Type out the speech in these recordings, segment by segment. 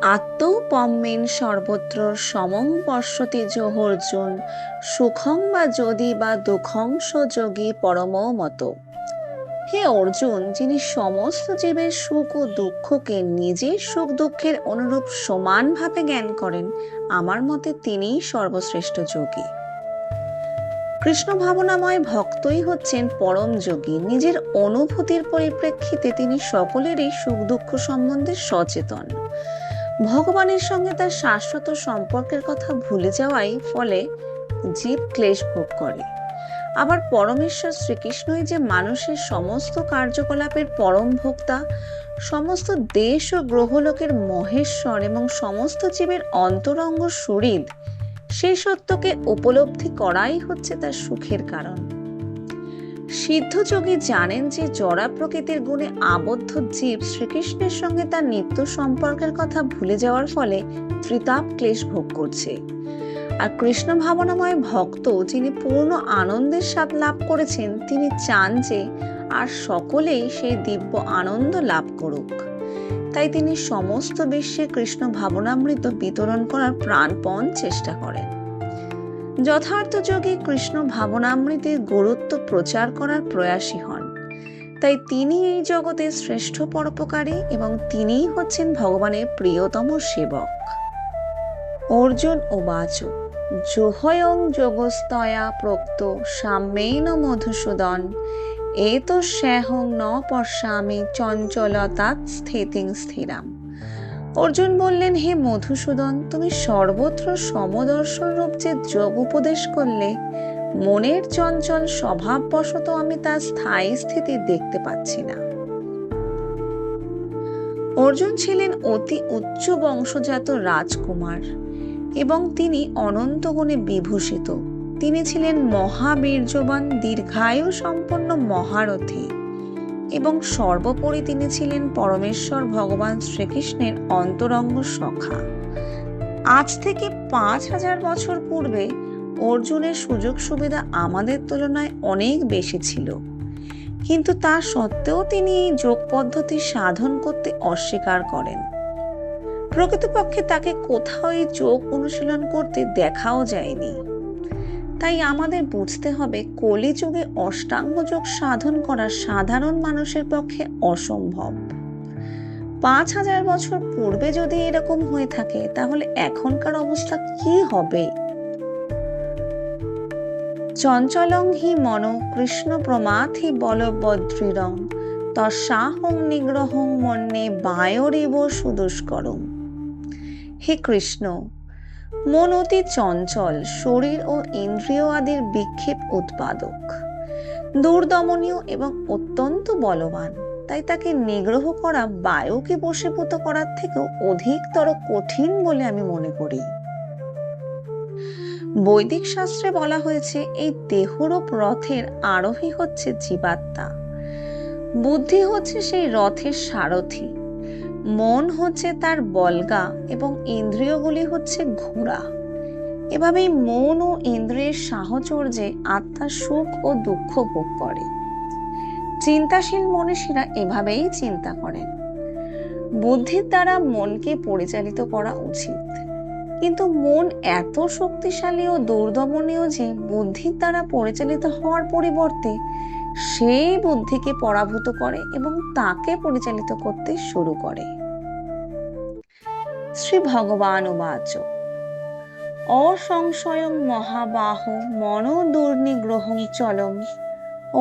আত্মৌ পম্মেন সর্বত্র সমং পশ্যতি যোহর্জুন সুখং বা যদি বা দুঃখং যোগী পরমো মত। হে অর্জুন, যিনি সমস্ত জীবের সুখ ও দুঃখকে নিজের সুখ দুঃখের অনুরূপ সমানভাবে জ্ঞান করেন, আমার মতে তিনিই সর্বশ্রেষ্ঠ যোগী। কৃষ্ণ ভাবনাময় ভক্তই হচ্ছেন পরম যোগী। নিজের অনুভূতির পরিপ্রেক্ষিতে তিনি সকলেরই সুখ দুঃখ সম্বন্ধে সচেতন। ভগবানের সঙ্গে তার শাশ্বত সম্পর্কের কথা ভুলে যাওয়াই ফলে জীব ক্লেশ ভোগ করে। আবার পরমেশ্বর শ্রীকৃষ্ণই যে মানুষের সমস্ত কার্যকলাপের পরম ভোক্তা, সমস্ত দেশ ও গ্রহলোকের মহেশ্বর এবং সমস্ত জীবের অন্তরঙ্গ সুহৃদ, সেই সত্যকে উপলব্ধি করাই হচ্ছে তার সুখের কারণ। সিদ্ধযোগী জানেন যে জড়া প্রকৃতির গুণে আবদ্ধ জীব শ্রীকৃষ্ণের সঙ্গে তার নিত্য সম্পর্কের কথা ভুলে যাওয়ার ফলে ত্রিতাপ ক্লেশ ভোগ করছে। আর কৃষ্ণ ভাবনাময় ভক্ত, যিনি পূর্ণ আনন্দের স্বাদ লাভ করেছেন, তিনি চান যে আর সকলেই সেই দিব্য আনন্দ লাভ করুক। তাই তিনি সমস্ত বিশ্বে কৃষ্ণ ভাবনামৃত বিতরণ করার প্রাণপণ চেষ্টা করেন। যথার্থ যোগী কৃষ্ণ ভাবনামৃতের গুরুত্ব প্রচার করার প্রয়াসী হন। তাই তিনি এই জগতে শ্রেষ্ঠ পরোপকারী এবং তিনিই হচ্ছেন ভগবানের প্রিয়তম সেবক। অর্জুন উবাচ জোহয়ং যোগস্তয়া প্রোক্ত সাম্যেন মধুসূদন এতস্যাহং ন পশ্যামি চঞ্চলতাৎ স্থিতিং স্থিরাম। অর্জুন বললেন, হে মধুসূদন, তুমি সর্বত্র সমদর্শন রূপ যে যোগ উপদেশ করলে, মনের চঞ্চল স্বভাববশত আমি তার স্থায়ী স্থিতি দেখতে পাচ্ছি না। অর্জুন ছিলেন অতি উচ্চ বংশজাত রাজকুমার এবং তিনি অনন্ত গুণে বিভূষিত। তিনি ছিলেন মহাবীর্যবান, দীর্ঘায়ু সম্পন্ন মহারথী এবং সর্বোপরি তিনি ছিলেন পরমেশ্বর ভগবান শ্রীকৃষ্ণের অন্তরঙ্গ সখা। আজ থেকে 5000 বছর পূর্বে অর্জুনের সুযোগ সুবিধা আমাদের তুলনায় অনেক বেশি ছিল, কিন্তু তা সত্ত্বেও তিনি এই যোগ পদ্ধতি সাধন করতে অস্বীকার করেন। প্রকৃতপক্ষে তাকে কোথাও এই যোগ অনুশীলন করতে দেখাও যায়নি। তাই আমাদের বুঝতে হবে, কলিযুগে অষ্টাঙ্গ যোগ সাধন করা সাধারণ মানুষের পক্ষে অসম্ভব। 5000 বছর পূর্বে যদি এরকম হয়ে থাকে, তাহলে এখনকার অবস্থা কি হবে? চঞ্চলং হি মন কৃষ্ণ প্রমাথি বলবদ্দৃঢ়ং তস্যাহং নিগ্রহং মন্যে বায়োরিব সুদুষ্করং। হে কৃষ্ণ, মন অতি চঞ্চল, শরীর ও ইন্দ্রিয় আদির বিক্ষেপ উৎপাদক, দুর্দমনীয় এবং অত্যন্ত বলবান। তাই তাকে নিগ্রহ করা বায়ুকে বশীভূত করার থেকেও অধিকতর কঠিন বলে আমি মনে করি। বৈদিক শাস্ত্রে বলা হয়েছে, এই দেহরূপ রথের আরোহী হচ্ছে জীবাত্মা, বুদ্ধি হচ্ছে সেই রথের সারথি, মন হচ্ছে তার বলগা এবং ইন্দ্রিয়গুলি হচ্ছে ঘোড়া। এভাবেই মন ও ইন্দ্রিয়ের সাহচর্যে আত্মা সুখ ও দুঃখ ভোগ করে। চিন্তাশীল মনীষীরা এভাবেই চিন্তা করেন। বুদ্ধির দ্বারা মনকে পরিচালিত করা উচিত, কিন্তু মন এত শক্তিশালী ও দুর্দমনীয় যে বুদ্ধির দ্বারা পরিচালিত হওয়ার পরিবর্তে সেই বুদ্ধিকে পরাভূত করে এবং তাকে পরিচালিত করতে শুরু করে। শ্রী ভগবান উবাচ অসংশয়ং মহাবাহ মনো দুর্নিগ্রহং চলম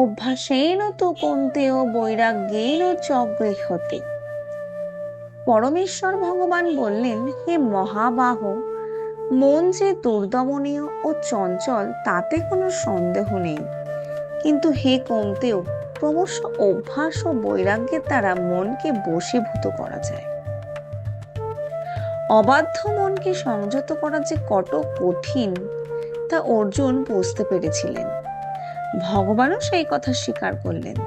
অভ্যাসেন তু কৌন্তেয় বৈরাগ্যেন চ গৃহ্যতে। পরমেশ্বর ভগবান বললেন, হে মহাবাহ, মন যে দুর্দমনীয় ও চঞ্চল তাতে কোনো সন্দেহ নেই, কিন্তু হে কৌন্তেয়, ক্রমশ অভ্যাস ও বৈরাগ্যের দ্বারা মনকে বশীভূত করা যায়। অবাধ্য মনকে সংযত করা যে কত কঠিন তা অর্জুন বুঝতে পেরেছিলেন। ভগবানও সেই কথা স্বীকার করলেন,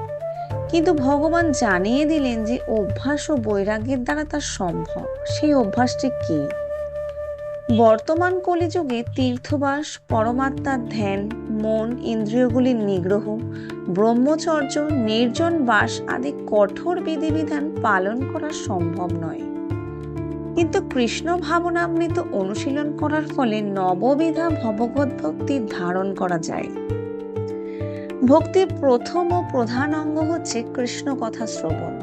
কিন্তু ভগবান জানিয়ে দিলেন যে অভ্যাস ও বৈরাগ্যের দ্বারা তা সম্ভব। সেই অভ্যাসটি কি? বর্তমান কলিযুগে তীর্থবাস, পরমাত্মার ধ্যান, মন ইন্দ্রিয়গুলির নিগ্রহ, ব্রহ্মচর্য, নির্জন বাস আদি কঠোর বিধিবিধান পালন করা সম্ভব নয়। কিন্তু কৃষ্ণ ভাবনামৃত অনুশীলন করার ফলে নববিধা ভগবত ভক্তির ধারণ করা যায়। ভক্তির প্রথম ও প্রধান অঙ্গ হচ্ছে কৃষ্ণ কথা শ্রবণ।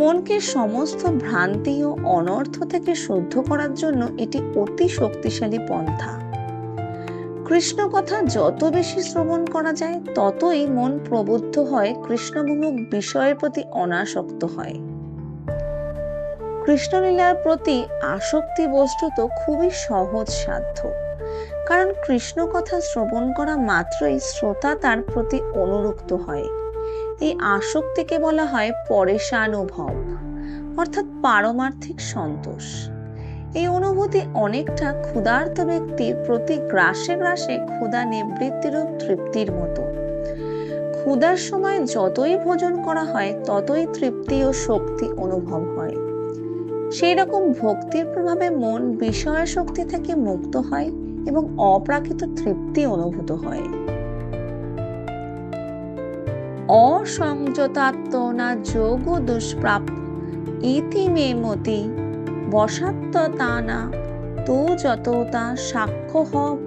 মনকে সমস্ত ভ্রান্তি ও অনর্থ থেকে শুদ্ধ করার জন্য এটি অতি শক্তিশালী পন্থা। কৃষ্ণ কথা যত বেশি শ্রবণ করা যায় ততই মন প্রবুদ্ধ হয়, কৃষ্ণবিমুখ বিষয়ের প্রতি অনাসক্ত হয়। কৃষ্ণলীলার প্রতি আসক্তি বস্তুত খুবই সহজ সাধ্য, কারণ কৃষ্ণ কথা শ্রবণ করা মাত্রই শ্রোতা তার প্রতি অনুরক্ত হয়। এই আসক্তিকে বলা হয় পরেশানুভব, অর্থাৎ পারমার্থিক সন্তোষ। এই অনুভূতি অনেকটা ক্ষুধার্ত ব্যক্তির প্রতি গ্রাসে গ্রাসে ক্ষুধা নিবৃত্তিরূপ তৃপ্তির মতো। ক্ষুধার সময় যতই ভোজন করা হয় ততই তৃপ্তি ও শক্তি অনুভব হয়। সেই রকম ভক্তির প্রভাবে মন বিষয়াসক্তি থেকে মুক্ত হয় এবং অপ্রাকৃত তৃপ্তি অনুভূত হয়। অসংযতাত্মনা যোগ দুষ্প্রাপ ইতি মে মতি বসাত্মতানা তো যততা সাক্ষ্য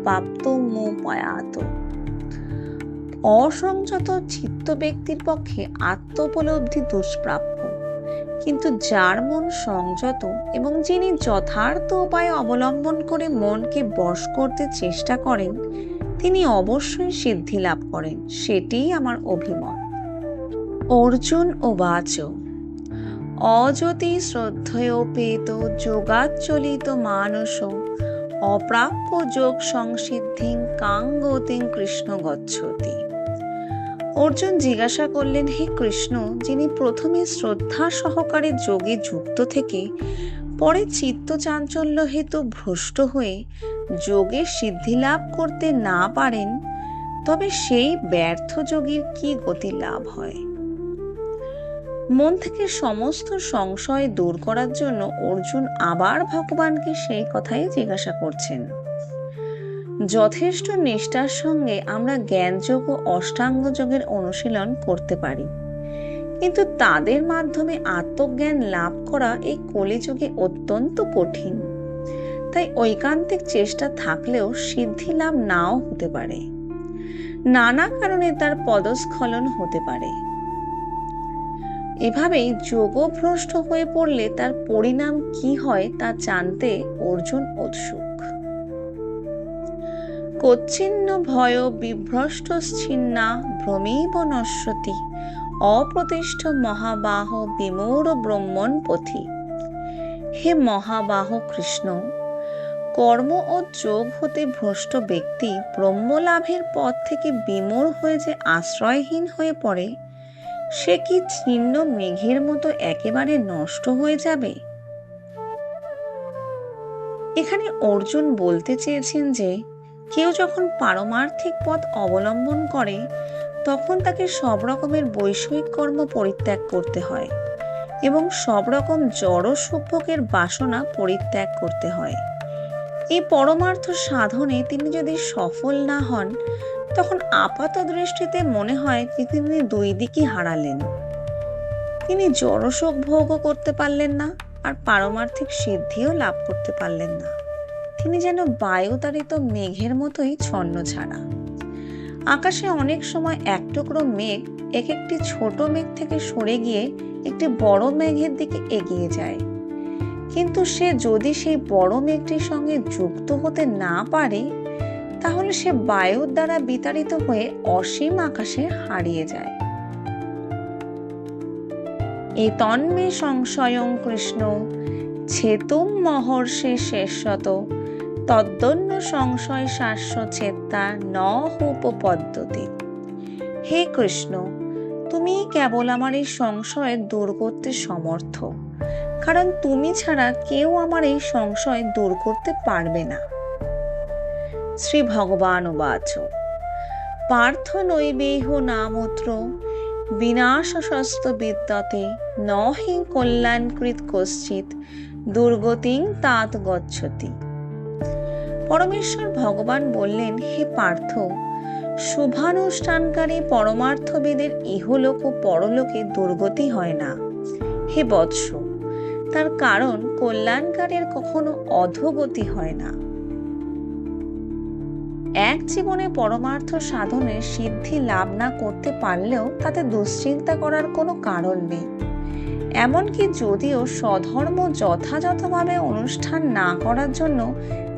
প্রাপ্ত মোপয়াত। অসংযত চিত্ত ব্যক্তির পক্ষে আত্মোপলব্ধি দুষ্প্রাপ্য, কিন্তু যার মন সংযত এবং যিনি যথার্থ উপায় অবলম্বন করে মনকে বশ করতে চেষ্টা করেন তিনি অবশ্যই সিদ্ধি লাভ করেন, সেটিই আমার অভিমত। অর্জুন উবাচ অযতি শ্রদ্ধয়োপেত যোগাচ্চলিত মানস অপ্রাপ্য যোগ সংসিদ্ধিং কাং গতিং কৃষ্ণ গচ্ছতি। অর্জুন জিজ্ঞাসা করলেন, হে কৃষ্ণ, যিনি প্রথমে শ্রদ্ধা সহকারে যোগে যুক্ত থেকে পরে চিত্ত চাঞ্চল্য হেতু ভ্রষ্ট হয়ে যোগে সিদ্ধি লাভ করতে না পারেন, তবে সেই ব্যর্থ যোগীর কি গতি লাভ হয়? মন থেকে সমস্ত সংশয় দূর করার জন্য অর্জুন আবার ভগবানকে সেই কথাই জিজ্ঞাসা করছেন। যথেষ্ট নিষ্ঠার সঙ্গে আমরা জ্ঞানযোগ ও অষ্টাঙ্গ যোগের অনুশীলন করতে পারি, কিন্তু তাদের মাধ্যমে আত্মজ্ঞান লাভ করা এই কলিযুগে অত্যন্ত কঠিন। তাই ঐকান্তিক চেষ্টা থাকলেও সিদ্ধি লাভ নাও হতে পারে। নানা কারণে তার পদস্খলন হতে পারে। এভাবেই যোগভ্রষ্ট হয়ে পড়লে তার পরিণাম কি হয় তা জানতে অর্জুন উৎসুক। কচ্ছিন্ন ভয় বিভ্রষ্টচ্ছিন্না ভ্রমেব নশ্যতি অপ্রতিষ্ঠ মহাবাহ বিমূঢ় ব্রহ্মণ পথি। হে মহাবাহ কৃষ্ণ, কর্ম ও যোগ হতে ভ্রষ্ট ব্যক্তি ব্রহ্মলাভের পথ থেকে বিমূঢ় হয়ে যে আশ্রয়হীন হয়ে পড়ে, সে কি ছিন্ন মেঘের মতো একেবারে নষ্ট হয়ে যাবে? এখানে অর্জুন বলতে চেয়েছেন যে কেউ যখন পারমার্থিক পথ অবলম্বন করে তখন তাকে সব রকমের বৈষয়িক কর্ম পরিত্যাগ করতে হয় এবং সব রকম জড় সুখভোগের বাসনা পরিত্যাগ করতে হয়। এই পরমার্থ সাধনে তিনি যদি সফল না হন তখন আপাত দৃষ্টিতে মনে হয় যে তিনি দুই দিকই হারালেন। তিনি জড়সুখ ভোগও করতে পারলেন না আর পারমার্থিক সিদ্ধিও লাভ করতে পারলেন না। তিনি যেন বায়ুতাড়িত মেঘের মতোই ছন্নছাড়া। আকাশে অনেক সময় এক টুকরো মেঘ এক একটি ছোট মেঘ থেকে সরে গিয়ে একটি বড় মেঘের দিকে এগিয়ে যায়, কিন্তু সে যদি সেই বড় মেঘটির সঙ্গে যুক্ত হতে না পারে তাহলে সে বায়ুর দ্বারা বিতাড়িত হয়ে অসীম আকাশে হারিয়ে যায়। এই তন্মে সংশয়ং কৃষ্ণ ছেতুম মহর্ষে শেষত তদ্দন্য সংশয় শাস্য চেত্তা ন উপপদ্যতে। হে কৃষ্ণ, তুমি কেবল আমার এই সংশয় দূর করতে সমর্থ, কারণ তুমি ছাড়া কেউ আমার এই সংশয় দূর করতে পারবে না। শ্রী ভগবান উবাচ পার্থ নৈবেহ নামত্র বিনাশশস্ত্র বিদ্যতে নহি কল্যাণকৃত কশ্চিৎ দুর্গতিং তাত গচ্ছতি। পরমেশ্বর ভগবান বললেন, হে পার্থ, শুভানুষ্ঠানকারী পরমার্থবিদের ইহলোক ও পরলোকে দুর্গতি হয় না। হে বৎস, তার কারণ কল্যাণকারীর কখনো অধোগতি হয় না। এক জীবনে পরমার্থ সাধনে সিদ্ধি লাভ না করতে পারলেও তাতে দুশ্চিন্তা করার কোনো কারণ নেই। এমনকি যদিও স্বধর্ম যথাযথভাবে অনুষ্ঠান না করার জন্য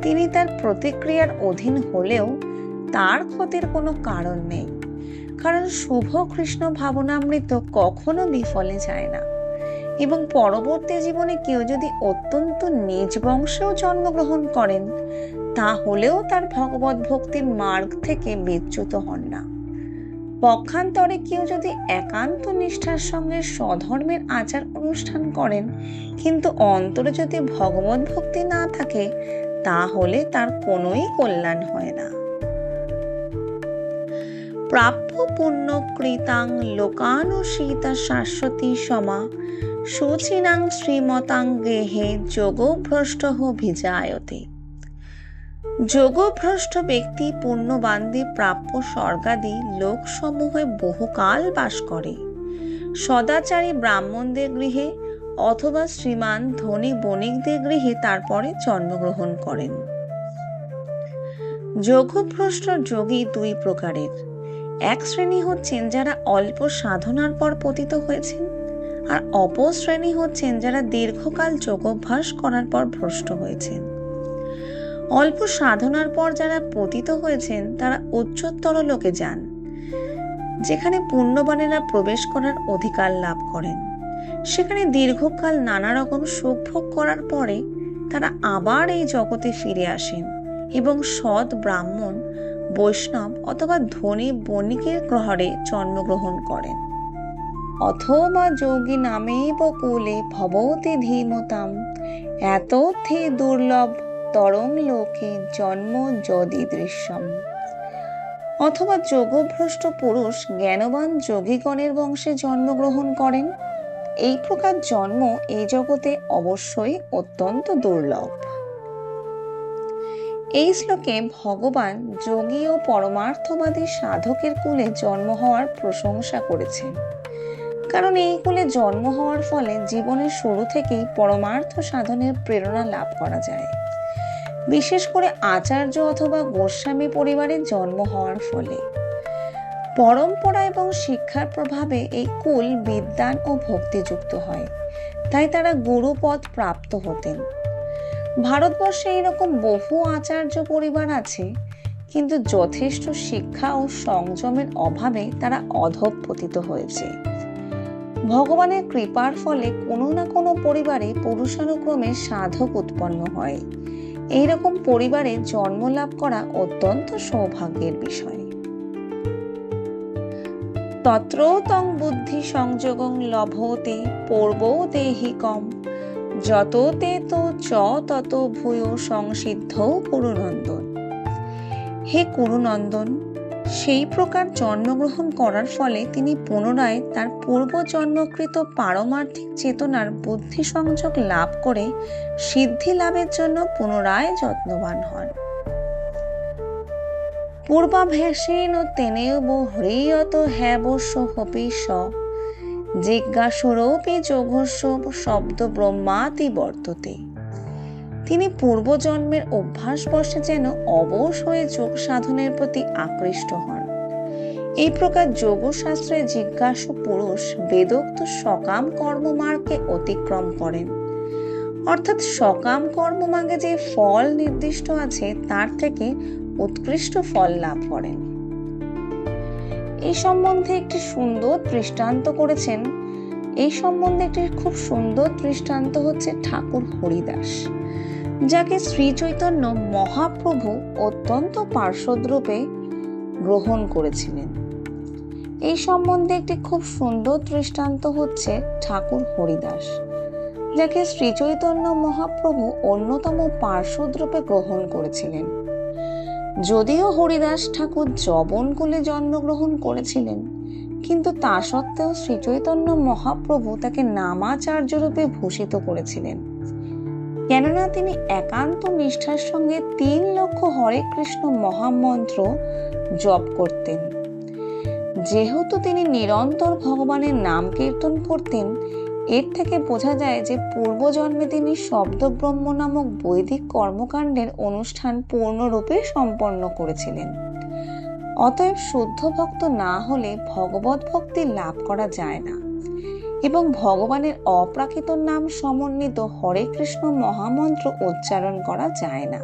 তিনি তার প্রতিক্রিয়ার অধীন হলেও তার ক্ষতির কোনো কারণ নেই, কারণ শুভ কৃষ্ণ ভাবনামৃত কখনো বিফলে যায় না। এবং পরবর্তী জীবনে কেউ যদি অত্যন্ত নিজ বংশেও জন্মগ্রহণ করেন, তাহলেও তার ভগবত ভক্তির মার্গ থেকে বিচ্যুত হন না। পক্ষান্তরে কেউ যদি একান্ত নিষ্ঠার সঙ্গে স্বধর্মের আচার অনুষ্ঠান করেন, কিন্তু অন্তরে যদি ভগবত ভক্তি না থাকে, তাহলে তার কোনোই কল্যাণ হয় না। প্রাপ্য পুণ্য কৃতাং লোকানুসীতা শাশ্বতী সমা শুচিনাং শ্রীমতাং গেহে যোগভ্রষ্টঃ ভিজায়তে। যোগভ্রষ্ট ব্যক্তি পুণ্যবানদের প্রাপ্য স্বর্গাদি লোকসমূহে বহুকাল বাস করে, সদাচারী ব্রাহ্মণদের গৃহে অথবা শ্রীমান ধনী বণিকদের গৃহে তারপরে জন্মগ্রহণ করেন। যোগভ্রষ্ট যোগী দুই প্রকারের। এক শ্রেণী হচ্ছেন যারা অল্প সাধনার পর পতিত হয়েছেন, আর অপর শ্রেণী হচ্ছেন যারা দীর্ঘকাল যোগাভ্যাস করার পর ভ্রষ্ট হয়েছেন। অল্প সাধনার পর যারা পতিত হয়েছেন তারা উচ্চতর লোকে যান, যেখানে পুণ্যবানেরা প্রবেশ করার অধিকার লাভ করেন। সেখানে দীর্ঘকাল নানা রকম সুখ ভোগ করার পরে তারা আবার এই জগতে ফিরে আসেন এবং সৎ ব্রাহ্মণ, বৈষ্ণব অথবা ধনী বণিকের ঘরে জন্মগ্রহণ করেন। অথবা যোগী নামেব কুলে ভবতি ধীমতাম এতথি দুর্লভ তরং লোকে জন্ম যদি দৃশ্যম। অথবা যোগভ্রষ্ট পুরুষ জ্ঞানবান যোগীগণের বংশে জন্মগ্রহণ করেন। এই প্রকার জন্ম এই জগতে অবশ্যই অত্যন্ত দুর্লভ। এই শ্লোকে ভগবান যোগী ও পরমার্থবাদী সাধকের কুলে জন্ম হওয়ার প্রশংসা করেছেন, কারণ এই কুলে জন্ম হওয়ার ফলে জীবনের শুরু থেকেই পরমার্থ সাধনের প্রেরণা লাভ করা যায়। বিশেষ করে আচার্য অথবা গোস্বামী পরিবারে জন্ম হওয়ার ফলে পরম্পরা এবং শিক্ষার প্রভাবে এই কুল বিদ্বান ও ভক্তিযুক্ত হয়, তাই তারা গুরুপদ প্রাপ্ত হতেন। ভারতবর্ষে এইরকম বহু আচার্য পরিবার আছে, কিন্তু যথেষ্ট শিক্ষা ও সংযমের অভাবে তারা অধঃপতিত হয়েছে। ভগবানের কৃপার ফলে কোনো না কোনো পরিবারে পুরুষানুক্রমে সাধক উৎপন্ন হয়। এইরকম পরিবারে জন্ম লাভ করা অত্যন্ত সৌভাগ্যের বিষয়। তত্র তং বুদ্ধি সংযোগং লভতে পূর্বো দেহিকম যত তে তো চ তত ভূয় সংসিদ্ধ কুরুনন্দন। হে কুরুনন্দন, সেই প্রকার জন্মগ্রহণ করার ফলে তিনি পুনরায় তার পূর্ব জন্মকৃত পারমার্থিক চেতনার বুদ্ধি সংযোগ লাভ করে সিদ্ধি লাভের জন্য পুনরায় যত্নবান হন। পূর্বাভ্যাসেন তেনেব হ্রিয়ত হ্যাবস্য হপি স জিজ্ঞাসুরপি যোগস্য শব্দ ব্রহ্মাতি বর্ততে। তিনি পূর্বজন্মের অভ্যাসবশে যেন অবশ হয়ে যোগ সাধনের প্রতি আকৃষ্ট হন। এই প্রকার যোগশাস্ত্রে জিজ্ঞাসু পুরুষ বেদোক্ত সকাম কর্মমার্গকে অতিক্রম করেন, অর্থাৎ সকাম কর্মমার্গে যে ফল নির্দিষ্ট আছে তার থেকে উৎকৃষ্ট ফল লাভ করেন। এই সম্বন্ধে একটি সুন্দর দৃষ্টান্ত করেছেন। এই সম্বন্ধে একটি খুব সুন্দর দৃষ্টান্ত হচ্ছে ঠাকুর হরিদাস, যাকে শ্রী চৈতন্য মহাপ্রভু অত্যন্ত পার্শ্বদরূপে গ্রহণ করেছিলেন। এই সম্বন্ধে একটি খুব সুন্দর দৃষ্টান্ত হচ্ছে ঠাকুর হরিদাস, যাকে শ্রী চৈতন্য মহাপ্রভু অন্যতম পার্শ্বদরূপে গ্রহণ করেছিলেন। যদিও হরিদাস ঠাকুর যবনকুলে জন্মগ্রহণ করেছিলেন, কিন্তু তা সত্ত্বেও শ্রী চৈতন্য মহাপ্রভু তাকে নামাচার্য রূপে ভূষিত করেছিলেন, কেননা তিনি একান্ত নিষ্ঠার সঙ্গে 3 লক্ষ হরে কৃষ্ণ মহামন্ত্র জপ করতেন। যেহেতু তিনি নিরন্তর ভগবানের নাম কীর্তন করতেন, এর থেকে বোঝা যায় যে পূর্বজন্মে তিনি শব্দব্রহ্ম নামক বৈদিক কর্মকাণ্ডের অনুষ্ঠান পূর্ণরূপে সম্পন্ন করেছিলেন। অতএব শুদ্ধ ভক্ত না হলে ভগবত ভক্তি লাভ করা যায় না এবং ভগবানের অপ্রাকৃত নাম সমন্বিত হরে কৃষ্ণ মহামন্ত্র উচ্চারণ করা যায় না।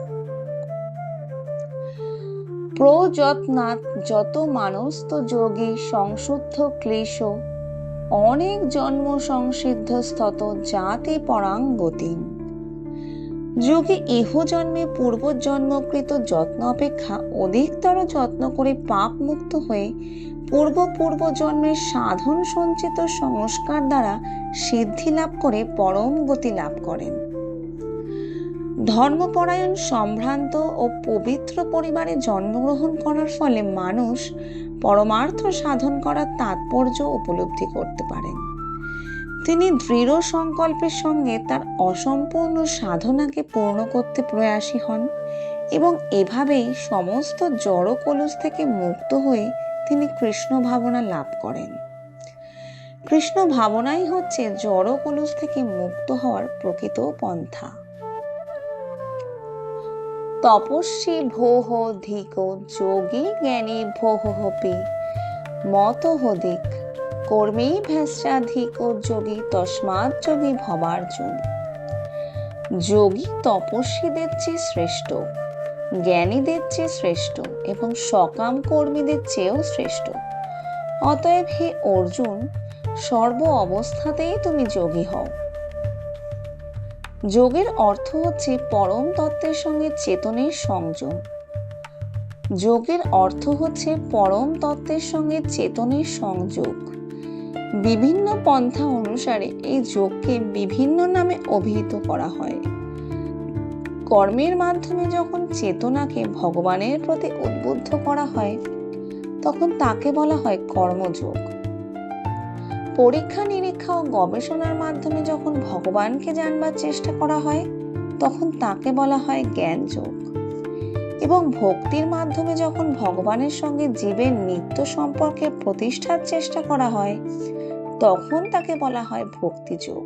প্রযত্নাৎ যত মানস্ত যোগী সংশুদ্ধ ক্লেশ অনেক জন্ম সংসিদ্ধ স্তত জাতি পরাং গতিম। যোগী ইহ জন্মে পূর্বজন্মকৃত যত্ন অপেক্ষা অধিকতর যত্ন করে পাপ মুক্ত হয়ে পূর্ব জন্মের সাধন সঞ্চিত সংস্কার দ্বারা সিদ্ধি লাভ করে পরম গতি লাভ করেন। ধর্মপরায়ণ সম্ভ্রান্ত ও পবিত্র পরিবারে জন্মগ্রহণ করার ফলে মানুষ পরমার্থ সাধন করার তাৎপর্য উপলব্ধি করতে পারেন। তিনি দৃঢ় সংকল্পের সঙ্গে তার অসম্পূর্ণ সাধনাকে পূর্ণ করতে প্রয়াসী হন এবং এভাবেই সমস্ত জড় কলুষ থেকে মুক্ত হয়ে তিনি কৃষ্ণ ভাবনা লাভ করেন। কৃষ্ণ ভাবনাই হচ্ছে জড় কলুষ থেকে মুক্ত হওয়ার প্রকৃত পন্থা। তপস্বী ভোহ ধিক যোগী জ্ঞানী ভোহপি মত হদিক কর্মী ভ্যাসাধিক যোগী তস্মাৎ যোগী ভবার্জুন। যোগী তপস্বীদের চেয়ে শ্রেষ্ঠ, জ্ঞানীদের চেয়ে শ্রেষ্ঠ এবং সকাম কর্মীদের চেয়েও শ্রেষ্ঠ। অতএব হে অর্জুন, সর্ব অবস্থাতেই তুমি যোগী হও। যোগের অর্থ হচ্ছে পরম তত্ত্বের সঙ্গে চেতনের সংযম। যোগের অর্থ হচ্ছে পরম তত্ত্বের সঙ্গে চেতনের সংযোগ। বিভিন্ন পন্থা অনুসারে এই যোগকে বিভিন্ন নামে অভিহিত করা হয়। কর্মের মাধ্যমে যখন চেতনাকে ভগবানের প্রতি উদ্বুদ্ধ করা হয় তখন তাকে বলা হয় কর্মযোগ। পরীক্ষা নিরীক্ষা ও গবেষণার মাধ্যমে যখন ভগবানকে জানবার চেষ্টা করা হয় তখন তাকে বলা হয় জ্ঞান যোগ। এবং ভক্তির মাধ্যমে যখন ভগবানের সঙ্গে জীবের নিত্য সম্পর্কে প্রতিষ্ঠার চেষ্টা করা হয় তখন তাকে বলা হয় ভক্তি যোগ।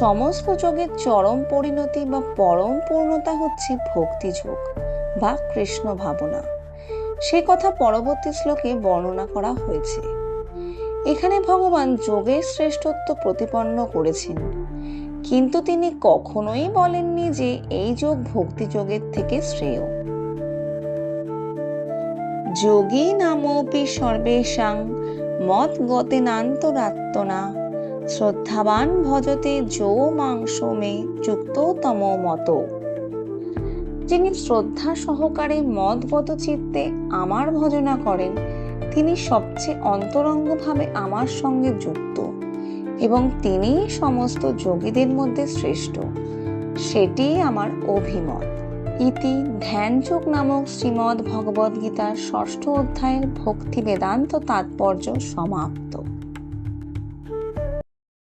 সমস্ত যোগের চরম পরিণতি বা পরম পূর্ণতা হচ্ছে ভক্তি যোগ বা কৃষ্ণ ভাবনা। সে কথা পরবর্তী শ্লোকে বর্ণনা করা হয়েছে। এখানে ভগবান যোগের শ্রেষ্ঠত্ব প্রতিপন্ন করেছেন, কিন্তু তিনি কখনোই বলেননি যে এই যোগ ভক্তি যোগের থেকে শ্রেয়। যোগী নামপি সর্বেষাং মত গতেনান্তরাত্মনা শ্রদ্ধাবান ভজতে যো মাংস মে যুক্ত তম মত। যিনি শ্রদ্ধা সহকারে মদগত চিত্তে আমার ভজনা করেন তিনি সবচেয়ে অন্তরঙ্গভাবে আমার সঙ্গে যুক্ত এবং তিনি সমস্ত যোগীদের মধ্যে শ্রেষ্ঠ, সেটি আমার অভিমত। ইতি ধ্যানযোগ নামক শ্রীমদ্ ভগবদ্ গীতার ৬ষ্ঠ অধ্যায়ের ভক্তি বেদান্ত তাৎপর্য সমাপ্ত।